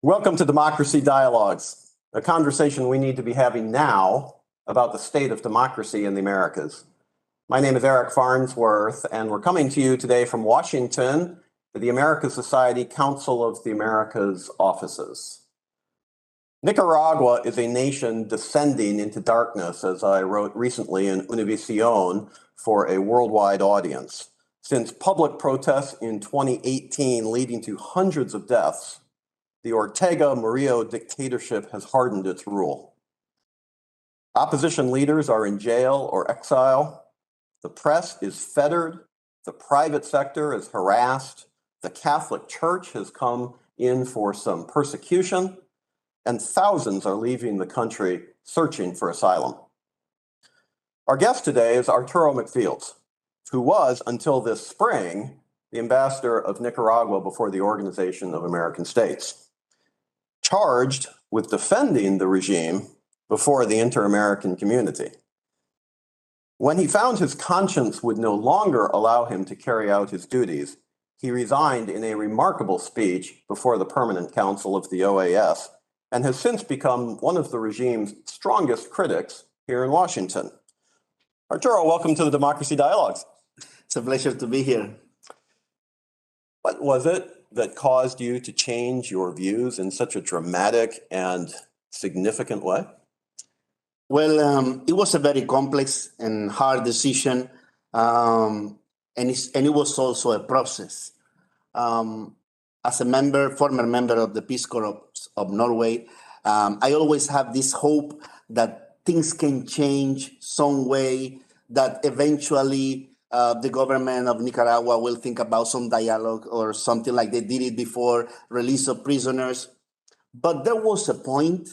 Welcome to Democracy Dialogues, a conversation we need to be having now about the state of democracy in the Americas. My name is Eric Farnsworth, and we're coming to you today from Washington, the America Society Council of the Americas offices. Nicaragua is a nation descending into darkness, as I wrote recently in Univision for a worldwide audience. Since public protests in 2018 leading to hundreds of deaths, the Ortega Murillo dictatorship has hardened its rule. Opposition leaders are in jail or exile. The press is fettered. The private sector is harassed. The Catholic Church has come in for some persecution, and thousands are leaving the country searching for asylum. Our guest today is Arturo McFields, who was, until this spring, the ambassador of Nicaragua before the Organization of American States, charged with defending the regime before the inter-American community. When he found his conscience would no longer allow him to carry out his duties, he resigned in a remarkable speech before the Permanent Council of the OAS and has since become one of the regime's strongest critics here in Washington. Arturo, welcome to the Democracy Dialogues. It's a pleasure to be here. What was it that caused you to change your views in such a dramatic and significant way? Well, it was a very complex and hard decision, and it was also a process. As a former member of the Peace Corps of Norway, I always have this hope that things can change some way, that eventually the government of Nicaragua will think about some dialogue or something like they did it before, release of prisoners. But there was a point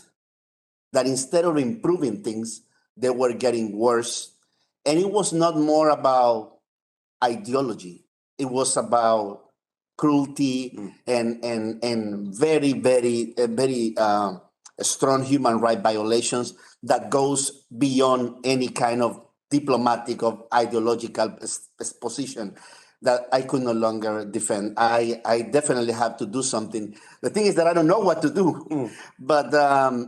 that instead of improving things, they were getting worse. And it was not more about ideology. It was about cruelty and very, very, very strong human rights violations that goes beyond any kind of diplomatic or ideological position that I could no longer defend. I definitely have to do something. The thing is that I don't know what to do, but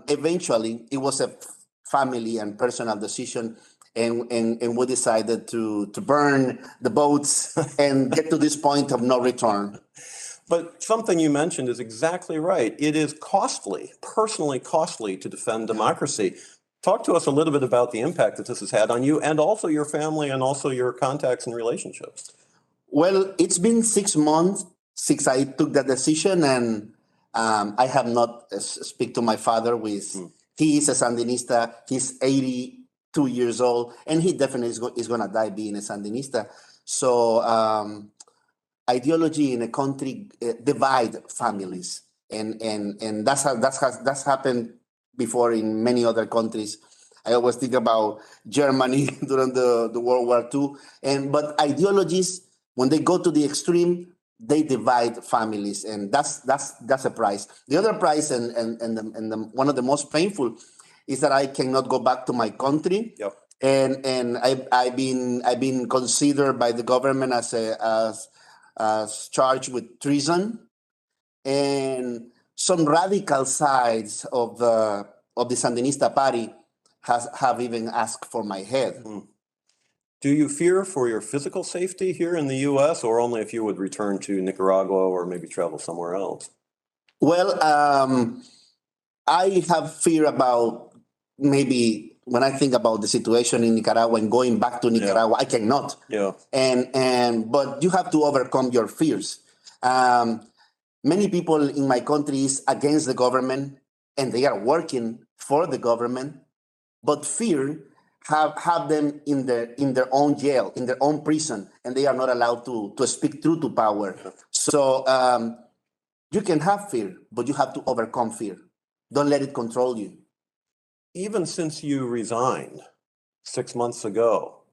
eventually it was a family and personal decision, and we decided to burn the boats and get to this point of no return. But something you mentioned is exactly right. It is costly, personally costly, to defend democracy. Talk to us a little bit about the impact that this has had on you and also your family and also your contacts and relationships. Well, it's been 6 months since I took that decision, and I have not speak to my father. He is a Sandinista. He's 82 years old, and he definitely is going to die being a Sandinista. So ideology in a country divide families, and that's happened before in many other countries. I always think about Germany during the World War II. But ideologies, when they go to the extreme, they divide families, and that's a price. The other price, and one of the most painful, is that I cannot go back to my country. Yep. And I've been considered by the government as charged with treason, and some radical sides of the Sandinista party have even asked for my head. Do you fear for your physical safety here in the U.S., or only if you would return to Nicaragua or maybe travel somewhere else? Well, I have fear about maybe when I think about the situation in Nicaragua and going back to Nicaragua, I cannot. Yeah. But you have to overcome your fears. Many people in my country is against the government, and they are working for the government, but fear have them in their own jail, in their own prison, and they are not allowed to speak truth to power. So you can have fear, but you have to overcome fear. Don't let it control you. Even since you resigned 6 months ago,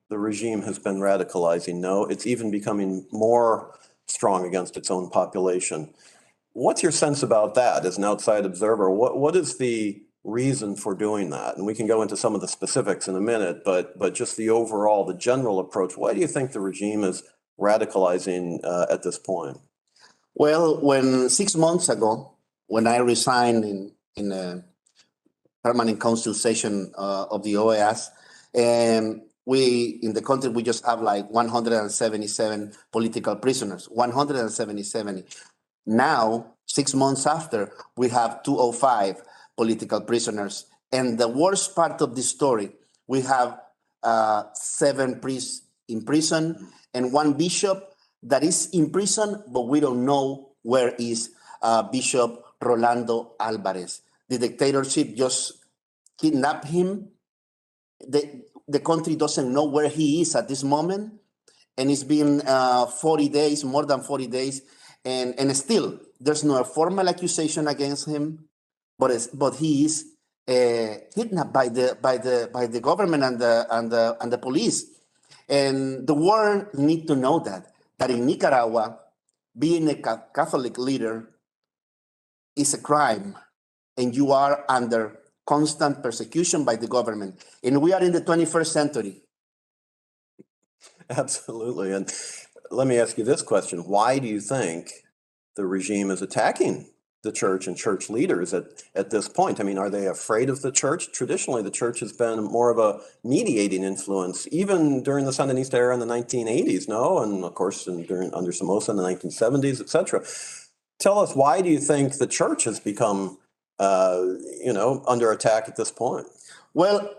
the regime has been radicalizing. No, it's even becoming more strong against its own population. What's your sense about that as an outside observer? What is the reason for doing that? And we can go into some of the specifics in a minute, but just the overall, the general approach. Why do you think the regime is radicalizing at this point? Well, when 6 months ago, when I resigned in a permanent council session of the OAS, and we in the country we just have like 177 political prisoners, 177. Now, 6 months after, we have 205 political prisoners. And the worst part of this story, we have 7 priests in prison and 1 bishop that is in prison, but we don't know where is Bishop Rolando Alvarez. The dictatorship just kidnapped him. The country doesn't know where he is at this moment. And it's been 40 days, more than 40 days. And still, there's no formal accusation against him, but he is kidnapped by the government and the police. And the world need to know that in Nicaragua, being a Catholic leader is a crime, and you are under constant persecution by the government. And we are in the 21st century. Absolutely. And let me ask you this question. Why do you think the regime is attacking the church and church leaders at this point? I mean, are they afraid of the church? Traditionally, the church has been more of a mediating influence, even during the Sandinista era in the 1980s, no? And of course, under Somoza in the 1970s, et cetera. Tell us, why do you think the church has become, under attack at this point? Well,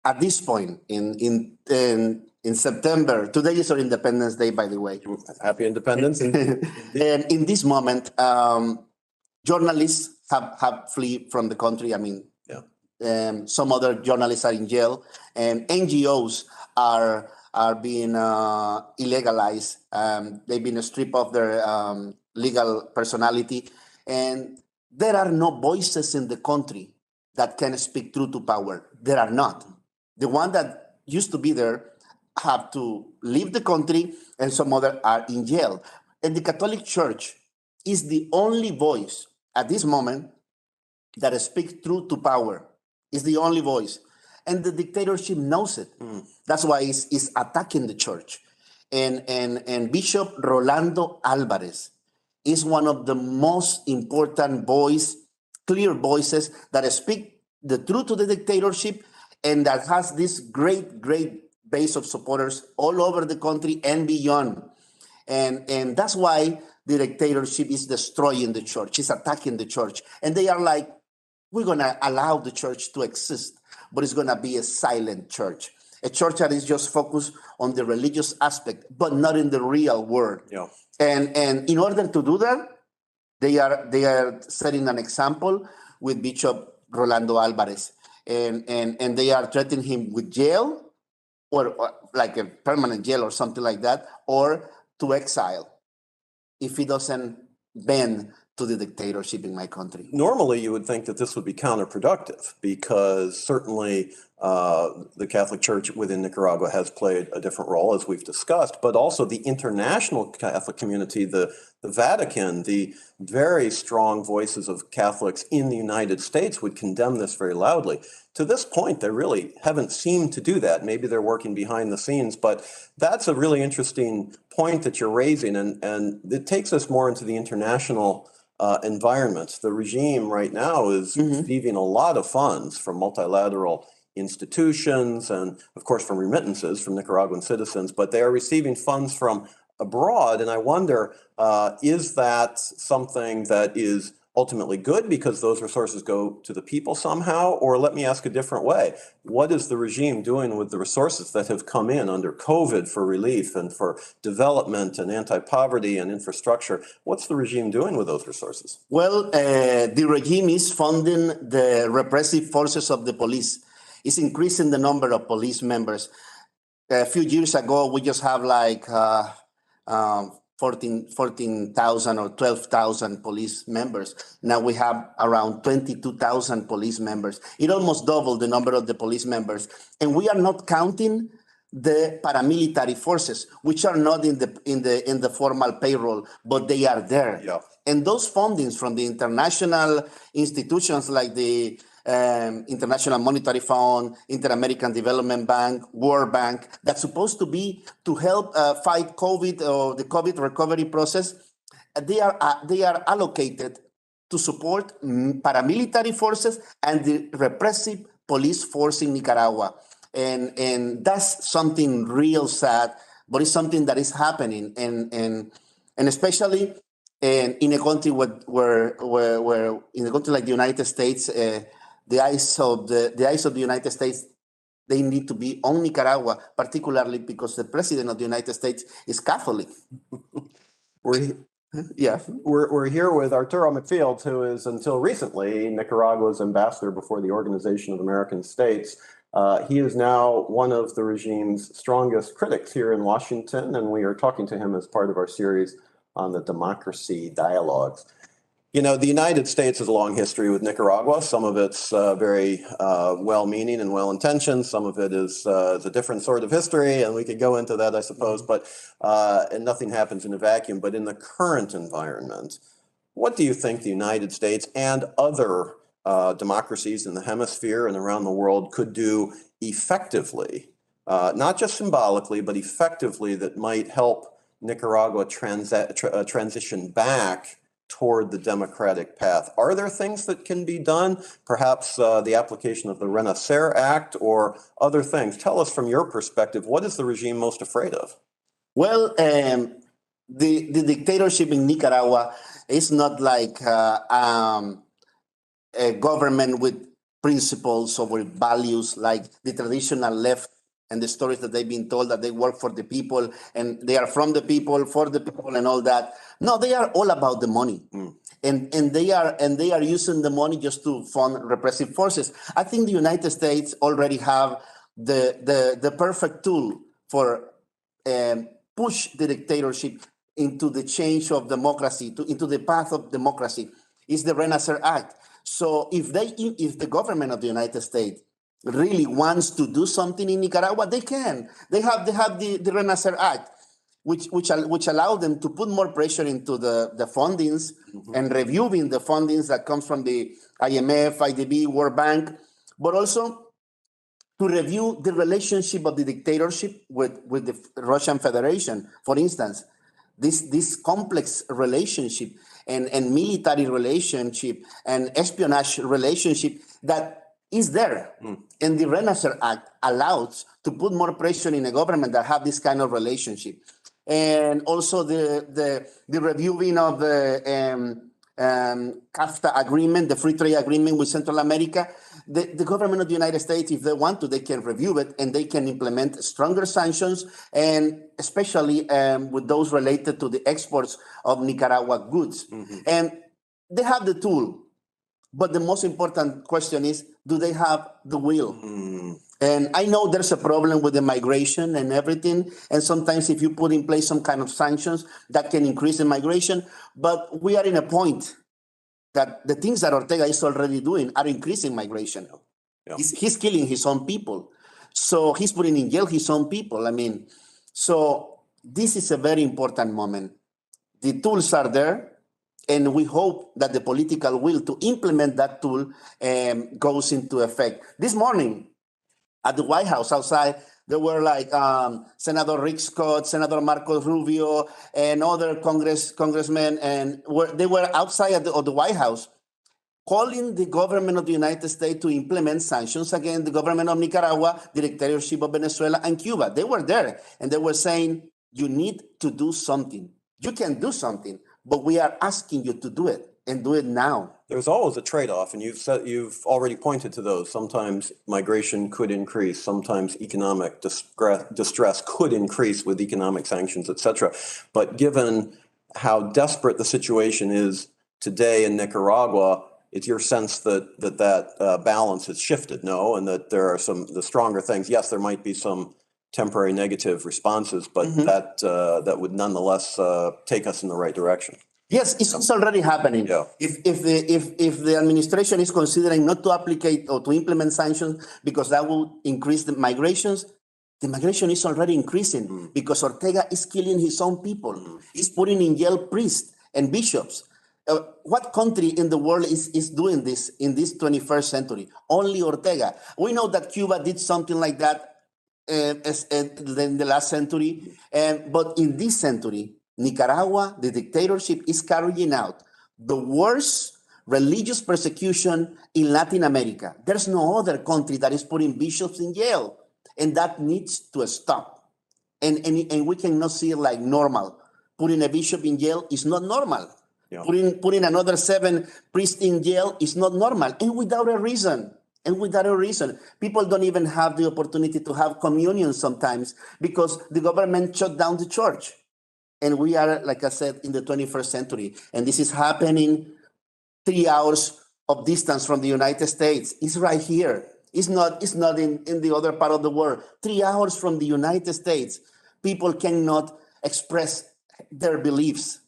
at this point, in September, today is our Independence Day, by the way. Happy Independence. And in this moment, journalists have fled from the country. I mean, some other journalists are in jail, and NGOs are being illegalized. They've been stripped of their legal personality, and there are no voices in the country that can speak truth to power. There are not. The one that used to be there have to leave the country, and some other are in jail. And the Catholic Church is the only voice at this moment that speaks truth to power. Is the only voice. And the dictatorship knows it. That's why it's attacking the church. And Bishop Rolando Alvarez is one of the most important clear voices that speak the truth to the dictatorship, and that has this great base of supporters all over the country and beyond. And that's why the dictatorship is destroying the church, is attacking the church. And they are like, we're going to allow the church to exist, but it's going to be a silent church, a church that is just focused on the religious aspect, but not in the real world. Yeah. And in order to do that, they are setting an example with Bishop Rolando Alvarez. And they are threatening him with jail, or like a permanent jail or something like that, or to exile if he doesn't bend to the dictatorship in my country. Normally, you would think that this would be counterproductive, because certainly the Catholic Church within Nicaragua has played a different role, as we've discussed, but also the international Catholic community, the Vatican, the very strong voices of Catholics in the United States would condemn this very loudly. To this point, they really haven't seemed to do that. Maybe they're working behind the scenes, but that's a really interesting point that you're raising, and it takes us more into the international environment. The regime right now is receiving a lot of funds from multilateral institutions and, of course, from remittances from Nicaraguan citizens, but they are receiving funds from abroad. And I wonder, is that something that is ultimately good because those resources go to the people somehow? Or let me ask a different way. What is the regime doing with the resources that have come in under COVID for relief and for development and anti-poverty and infrastructure? What's the regime doing with those resources? Well, the regime is funding the repressive forces of the police. It's increasing the number of police members. A few years ago, we just have like 14,000 or 12,000 police members. Now we have around 22,000 police members. It almost doubled the number of the police members. And we are not counting the paramilitary forces, which are not in the formal payroll, but they are there. Yeah. And those fundings from the international institutions like the International Monetary Fund, Inter-American Development Bank, World Bank, that's supposed to be to help fight COVID or the COVID recovery process, they are allocated to support paramilitary forces and the repressive police force in Nicaragua. And that's something real sad, but it's something that is happening. And especially in a country where in a country like the United States, the eyes of the United States, they need to be on Nicaragua, particularly because the president of the United States is Catholic. We're here with Arturo McFields, who is until recently Nicaragua's ambassador before the Organization of American States. He is now one of the regime's strongest critics here in Washington, and we are talking to him as part of our series on the democracy dialogues. You know, the United States has a long history with Nicaragua. Some of it's very well-meaning and well-intentioned. Some of it is a different sort of history, and we could go into that, I suppose. But and nothing happens in a vacuum. But in the current environment, what do you think the United States and other democracies in the hemisphere and around the world could do effectively, not just symbolically, but effectively, that might help Nicaragua transition back toward the democratic path? Are there things that can be done? Perhaps the application of the Renacer Act or other things? Tell us from your perspective, what is the regime most afraid of? Well, the dictatorship in Nicaragua is not like a government with principles or with values like the traditional left and the stories that they've been told, that they work for the people and they are from the people, for the people, and all that. No, they are all about the money, and they are using the money just to fund repressive forces. I think the United States already have the perfect tool for push the dictatorship into the change of democracy, into the path of democracy. Is the Renacer Act. So if the government of the United States really wants to do something in Nicaragua, they can. They have the Renacer Act, which allow them to put more pressure into the fundings and reviewing the fundings that comes from the IMF, IDB, World Bank, but also to review the relationship of the dictatorship with the Russian Federation, for instance. This complex relationship and military relationship and espionage relationship that is there. And the Renacer Act allows to put more pressure in a government that have this kind of relationship. And also the reviewing of the CAFTA agreement, the free trade agreement with Central America. The government of the United States, if they want to, they can review it and they can implement stronger sanctions, and especially with those related to the exports of Nicaragua goods. And they have the tool. But the most important question is, do they have the will? And I know there's a problem with the migration and everything. And sometimes if you put in place some kind of sanctions, that can increase the migration. But we are in a point that the things that Ortega is already doing are increasing migration. Yeah. He's killing his own people. So he's putting in jail his own people. I mean, so this is a very important moment. The tools are there. And we hope that the political will to implement that tool goes into effect. This morning at the White House outside, there were like Senator Rick Scott, Senator Marco Rubio, and other congressmen, and they were outside of the White House calling the government of the United States to implement sanctions against the government of Nicaragua, the dictatorship of Venezuela, and Cuba. They were there, and they were saying, you need to do something. You can do something. But we are asking you to do it, and do it now. There's always a trade-off, and you've already pointed to those. Sometimes migration could increase. Sometimes economic distress could increase with economic sanctions, etc. But given how desperate the situation is today in Nicaragua, it's your sense that balance has shifted, no? And that there are the stronger things. Yes, there might be some temporary negative responses, but that would nonetheless take us in the right direction. Yes, it's already happening. Yeah. If the administration is considering not to apply or to implement sanctions because that will increase the migration is already increasing because Ortega is killing his own people. He's putting in jail priests and bishops. What country in the world is doing this in this 21st century? Only Ortega. We know that Cuba did something like that in the last century, but in this century, Nicaragua, the dictatorship is carrying out the worst religious persecution in Latin America. There's no other country that is putting bishops in jail, and that needs to stop. And we cannot see it like normal. Putting a bishop in jail is not normal. Yeah. Putting another 7 priests in jail is not normal, and without a reason. People don't even have the opportunity to have communion sometimes because the government shut down the church. And we are, like I said, in the 21st century. And this is happening 3 hours of distance from the United States. It's right here. It's not in the other part of the world. 3 hours from the United States. People cannot express their beliefs.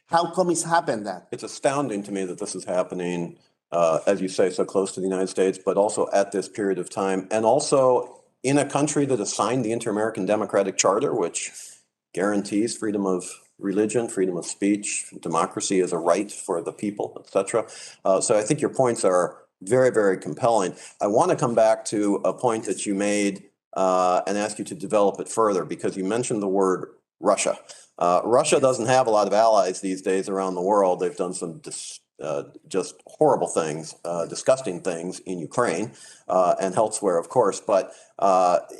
How come it's happened that? It's astounding to me that this is happening, as you say, so close to the United States, but also at this period of time. And also in a country that has signed the Inter-American Democratic Charter, which guarantees freedom of religion, freedom of speech, democracy as a right for the people, etc. So I think your points are very, very compelling. I want to come back to a point that you made and ask you to develop it further, because you mentioned the word Russia. Russia doesn't have a lot of allies these days around the world. They've done some just horrible things, disgusting things in Ukraine and elsewhere, of course. But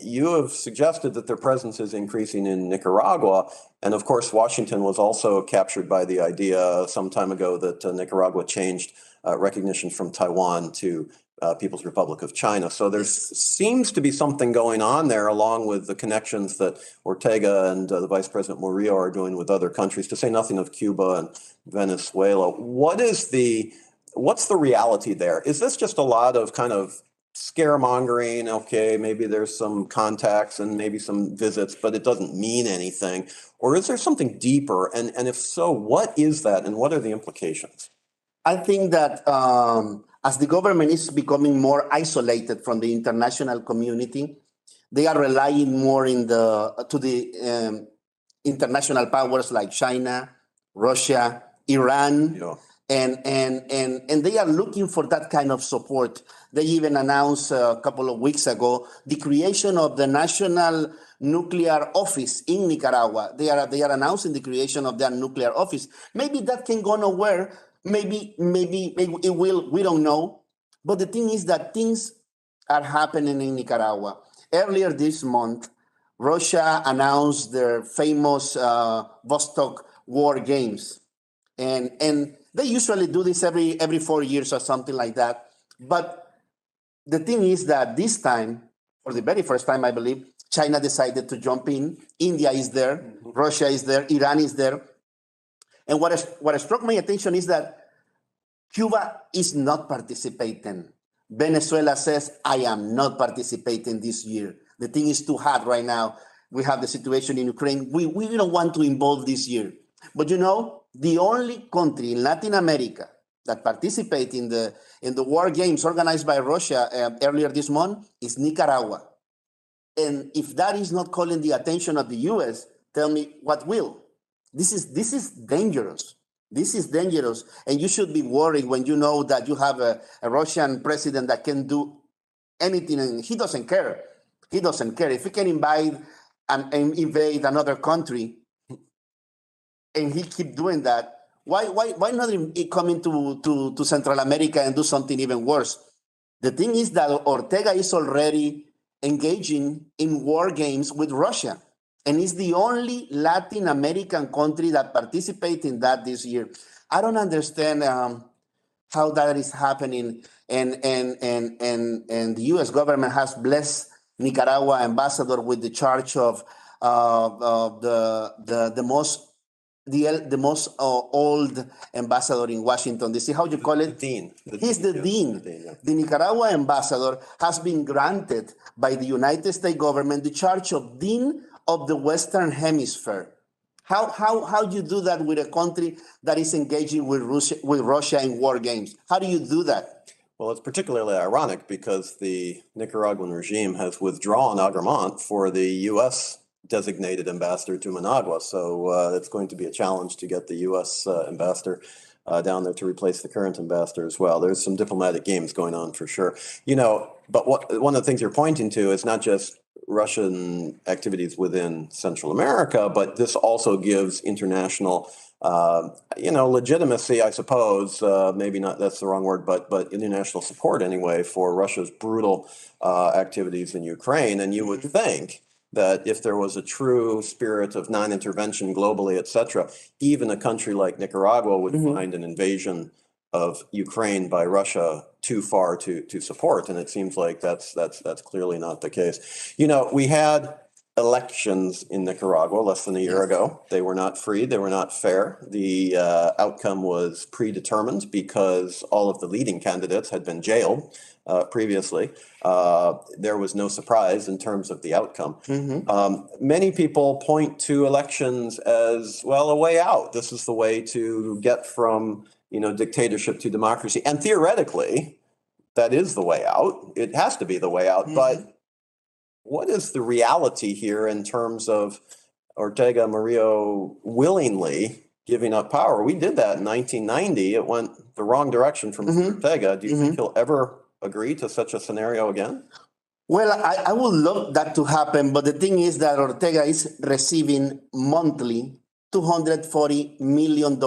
you have suggested that their presence is increasing in Nicaragua. And of course, Washington was also captured by the idea some time ago that Nicaragua changed recognition from Taiwan to People's Republic of China. So there seems to be something going on there, along with the connections that Ortega and the Vice President Murillo are doing with other countries, to say nothing of Cuba and Venezuela. What's the reality there? Is this just a lot of kind of scaremongering? Okay, maybe there's some contacts and maybe some visits, but it doesn't mean anything. Or is there something deeper? And if so, what is that and what are the implications? I think that as the government is becoming more isolated from the international community, they are relying more to the international powers like China, Russia, Iran, yeah. And they are looking for that kind of support. They even announced a couple of weeks ago the creation of the National Nuclear Office in Nicaragua. They are announcing the creation of their nuclear office. Maybe that can go nowhere. Maybe it will. We don't know. But the thing is that things are happening in Nicaragua. Earlier this month, Russia announced their famous Vostok War Games. And they usually do this every 4 years or something like that. But the thing is that this time, for the very first time, I believe, China decided to jump in. India is there. Mm-hmm. Russia is there. Iran is there. And what struck my attention is that Cuba is not participating. Venezuela says, I am not participating this year. The thing is too hot right now. We have the situation in Ukraine. We don't want to involve this year. But you know, the only country in Latin America that participates in the war games organized by Russia earlier this month is Nicaragua. And if that is not calling the attention of the U.S., tell me what will. This is dangerous. This is dangerous. And you should be worried when you know that you have a Russian president that can do anything, and he doesn't care. He doesn't care. If he can invade another country and he keep doing that, why not come into Central America and do something even worse? The thing is that Ortega is already engaging in war games with Russia. And it's the only Latin American country that participates in that this year. I don't understand how that is happening. And the U.S. government has blessed Nicaraguan ambassador with the charge of the most old ambassador in Washington D.C. How do you call it? The dean. He's the dean. Yeah. The Nicaraguan ambassador has been granted by the United States government the charge of dean of the Western Hemisphere. How do you do that with a country that is engaging with Russia in war games? How do you do that? Well, it's particularly ironic because the Nicaraguan regime has withdrawn Agramont for the U.S. designated ambassador to Managua. So it's going to be a challenge to get the U.S. ambassador down there to replace the current ambassador as well. There's some diplomatic games going on for sure. You know, but one of the things you're pointing to is not just Russian activities within Central America, but this also gives international, legitimacy, I suppose. Maybe not, that's the wrong word, but international support anyway for Russia's brutal activities in Ukraine. And you would think that if there was a true spirit of non-intervention globally, et cetera, even a country like Nicaragua would find an invasion of Ukraine by Russia too far to support, and it seems like that's clearly not the case. We had elections in Nicaragua less than a year ago. They were not free. They were not fair. The outcome was predetermined because all of the leading candidates had been jailed previously. There was no surprise in terms of the outcome. Many people point to elections as, well, a way out. This is the way to get from dictatorship to democracy. And theoretically, that is the way out. It has to be the way out. But what is the reality here in terms of Ortega Murillo willingly giving up power? We did that in 1990. It went the wrong direction from Ortega. Do you think he'll ever agree to such a scenario again? Well, I would love that to happen. But the thing is that Ortega is receiving monthly $240 million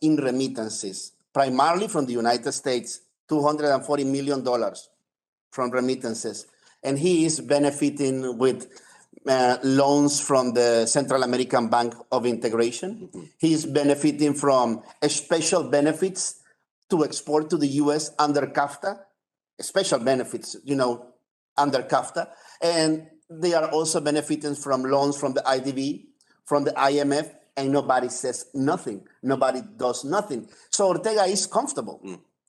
in remittances, primarily from the United States, $240 million from remittances. And he is benefiting with loans from the Central American Bank of Integration. He is benefiting from special benefits to export to the U.S. under CAFTA, special benefits, under CAFTA. And they are also benefiting from loans from the IDB, from the IMF, and nobody says nothing. Nobody does nothing. So Ortega is comfortable.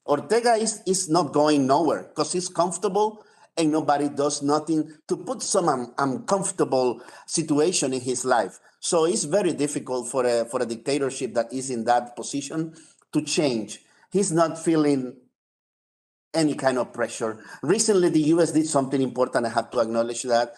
Ortega is not going nowhere because he's comfortable and nobody does nothing to put some uncomfortable situation in his life. So it's very difficult for a dictatorship that is in that position to change. He's not feeling any kind of pressure. Recently, the U.S. did something important. I have to acknowledge that.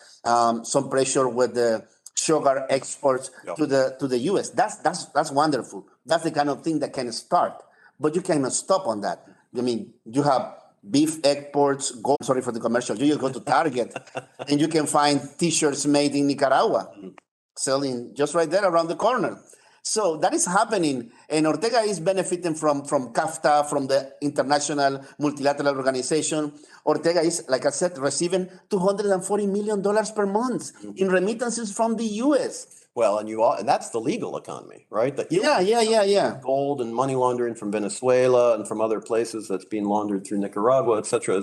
Some pressure with the sugar exports to the U.S. That's wonderful. That's the kind of thing that can start, but you cannot stop on that. I mean, you have beef exports. Sorry for the commercial. You go to Target, and you can find T-shirts made in Nicaragua, selling just right there around the corner. So that is happening, and Ortega is benefiting from CAFTA, from the International Multilateral Organization. Ortega is, like I said, receiving $240 million per month in remittances from the U.S. Well, and that's the legal economy, right? Yeah. Gold and money laundering from Venezuela and from other places that's being laundered through Nicaragua, et cetera.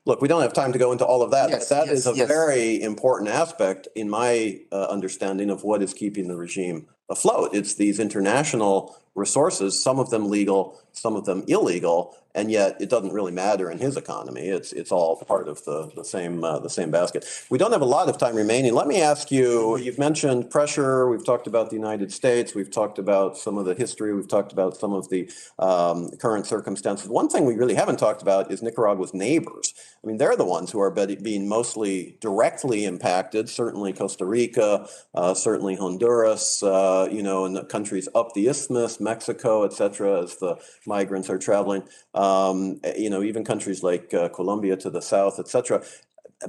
Look, we don't have time to go into all of that. Yes, but that is a yes. very important aspect in my understanding of what is keeping the regime afloat. It's these international resources, some of them legal, some of them illegal, and yet it doesn't really matter in his economy. It's all part of the same basket. We don't have a lot of time remaining. Let me ask you, you've mentioned pressure. We've talked about the United States. We've talked about some of the history. We've talked about some of the current circumstances. One thing we really haven't talked about is Nicaragua's neighbors. I mean, they're the ones who are being mostly directly impacted, certainly Costa Rica, certainly Honduras, and the countries up the isthmus, Mexico, et cetera, as the migrants are traveling. Even countries like Colombia to the south, et cetera,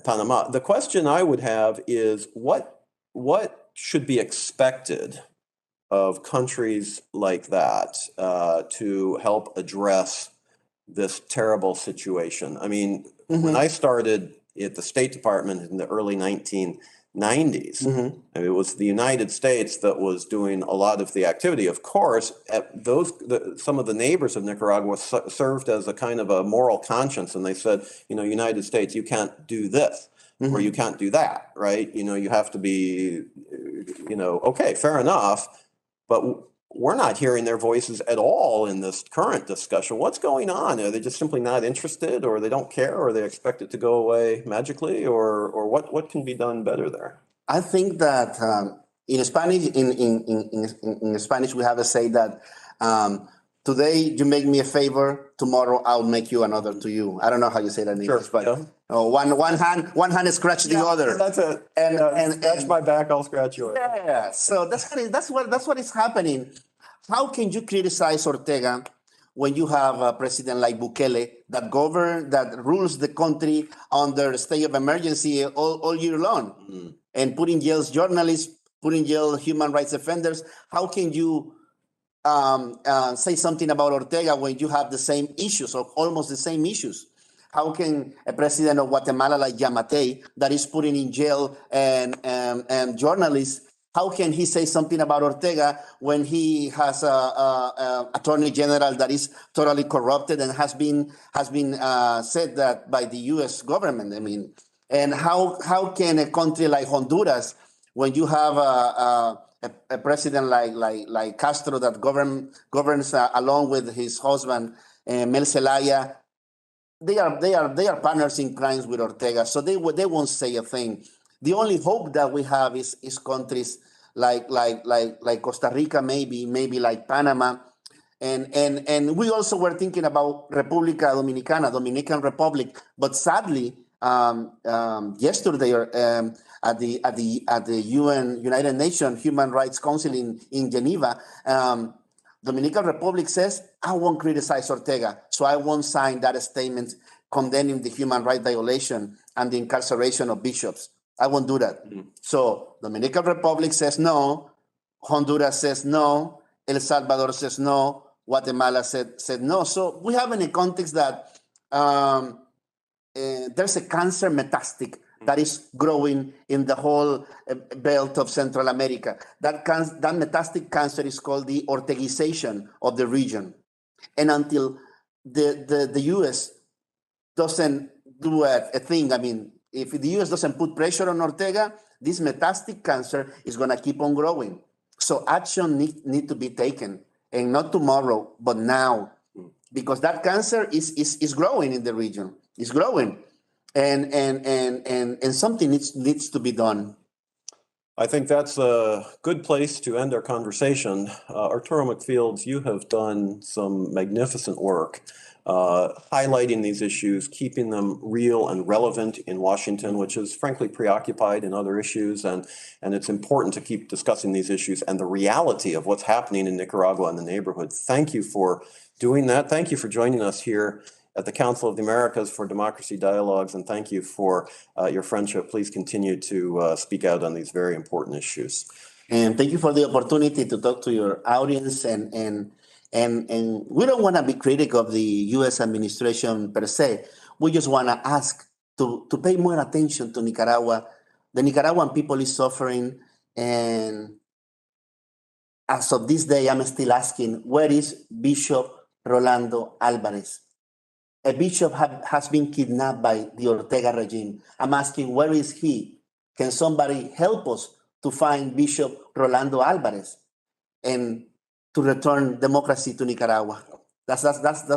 Panama. The question I would have is what should be expected of countries like that to help address this terrible situation? I mean, when I started at the State Department in the early 1990s, it was the United States that was doing a lot of the activity. Of course, some of the neighbors of Nicaragua served as a kind of a moral conscience, and they said, United States, you can't do this or you can't do that, right? You have to be, okay, fair enough, but we're not hearing their voices at all in this current discussion. What's going on? Are they just simply not interested, or they don't care, or they expect it to go away magically, or what can be done better there? I think that in Spanish, in Spanish, we have a say that today you make me a favor, tomorrow I'll make you another to you. I don't know how you say that in English, but one hand scratch the other. That's it. And scratch my back, I'll scratch yours. Yeah. So that's what is happening. How can you criticize Ortega when you have a president like Bukele that rules the country under a state of emergency all year long, and put in jail journalists, put in jail human rights offenders? How can you say something about Ortega when you have the same issues or almost the same issues? How can a president of Guatemala like Yamatei, that is putting in jail and journalists, how can he say something about Ortega when he has a attorney general that is totally corrupted and has been said that by the U.S. government? I mean, and how can a country like Honduras, when you have a president like Castro that governs along with his husband Mel Zelaya, they are partners in crimes with Ortega, so they won't say a thing. The only hope that we have is countries like Costa Rica, maybe like Panama, and we also were thinking about República Dominicana, Dominican Republic, but sadly, yesterday at the United Nations Human Rights Council in Geneva, Dominican Republic says, I won't criticize Ortega, so I won't sign that statement condemning the human rights violation and the incarceration of bishops. I won't do that. So Dominican Republic says no, Honduras says no, El Salvador says no, Guatemala said no. So we have in a context that there's a cancer metastatic that is growing in the whole belt of Central America. That metastatic cancer is called the Orteguization of the region. And until the U.S. doesn't do a thing, I mean, if the U.S. doesn't put pressure on Ortega, this metastatic cancer is going to keep on growing. So action need to be taken, and not tomorrow, but now, because that cancer is growing in the region. It's growing. And something needs to be done. I think that's a good place to end our conversation. Arturo McFields, you have done some magnificent work highlighting these issues, keeping them real and relevant in Washington, which is frankly preoccupied in other issues. And it's important to keep discussing these issues and the reality of what's happening in Nicaragua and the neighborhood. Thank you for doing that. Thank you for joining us here at the Council of the Americas for Democracy Dialogues, and thank you for your friendship. Please continue to speak out on these very important issues. And thank you for the opportunity to talk to your audience. And we don't want to be critical of the U.S. administration per se. We just want to ask to pay more attention to Nicaragua. The Nicaraguan people is suffering, and as of this day, I'm still asking, where is Bishop Rolando Alvarez? A bishop has been kidnapped by the Ortega regime. I'm asking, where is he? Can somebody help us to find Bishop Rolando Alvarez and to return democracy to Nicaragua? That's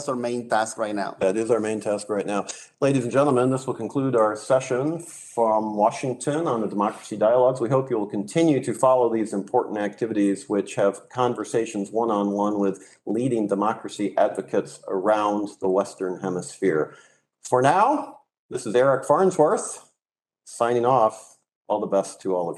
our main task right now. That is our main task right now. Ladies and gentlemen, this will conclude our session from Washington on the Democracy Dialogues. We hope you will continue to follow these important activities, which have conversations one-on-one with leading democracy advocates around the Western Hemisphere. For now, this is Eric Farnsworth signing off. All the best to all of you.